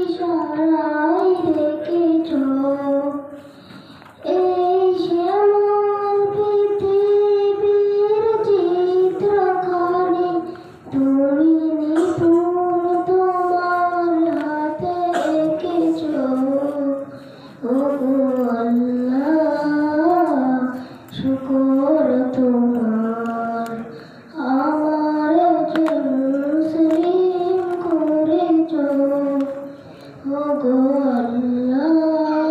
ইশারায় রেখেছ এই শ্যামল পৃথিবীর চিত্রখানি তুমি নিপুণ তোমার হাতে এঁকেছ। ওগো আল্লাহ শুকর তোমার আমারে যে মুসলিম করেছ। ওগো আল্লাহ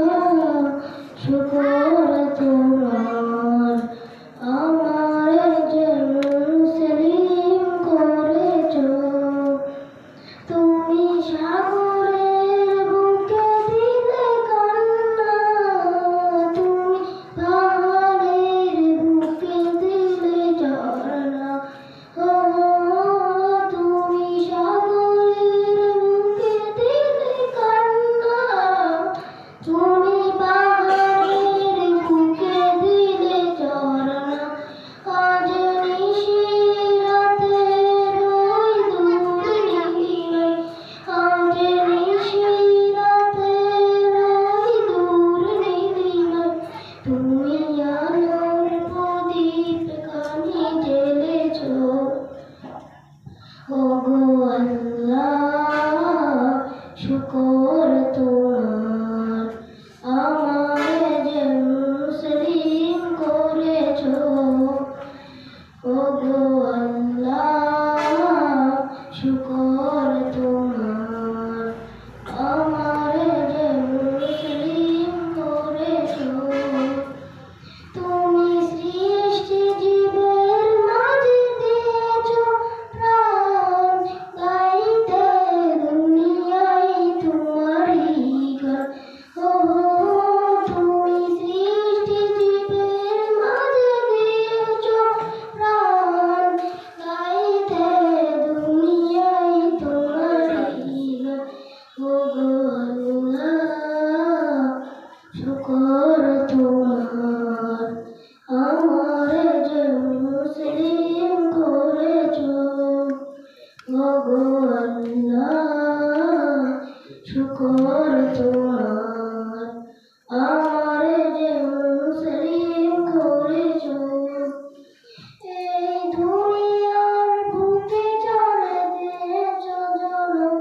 শুকর তোমার আমারে যে মুসলিম করেছ। তুমি সাগরের বুকে দিলে কান্না, তুমি পাহাড়ের বুকে দিলে ঝরনা। ও তুমি সাগরের বুকে দিলে কান্না, তুমি পাহাড়ের বুকে দিলে ঝরনা। আজ নিশিরাতে রই দূরে নিয়ে, আজ নিশিরাতে রই দূরে নিয়ে, তুমি আলোর প্রদীপ খানি জ্বেলেছ। ওগো আল্লাহ শুকর তোমার আমারে যে মুসলিম করেছ। ওগো আল্লাহ শুকর তোমার আমারে যে মুসলিম করেছ। তুমি সৃষ্টি জীবের মাঝে দিয়েছ প্রাণ, গাইতে দুনিয়ায় তোমারই গান। ও তুমি সৃষ্টি জীবের মাঝে দিয়েছ প্রাণ, গাইতে দুনিয়ায় তোমারই গান। ওগো আল্লাহ শুকর তোমার আমারে যে মুসলিম করেছ। ওগো আল্লাহ শুকর তোমার আমারে যে মুসলিম করেছ। এই দুনিয়ার বুকে যারে দিয়েছ জন্ম,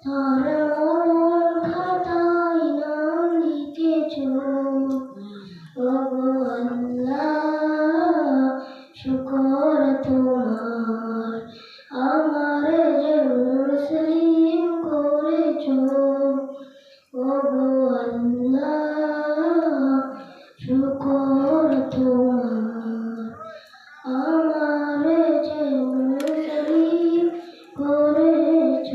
তার মরণ খাতায় নাম লিখেছ। ওগো আল্লাহ শুকর তোমার আমারে যে মুসলিম করেছ। ওগো আল্লাহ শুকর তোমার আমারে যে মুসলিম করেছ।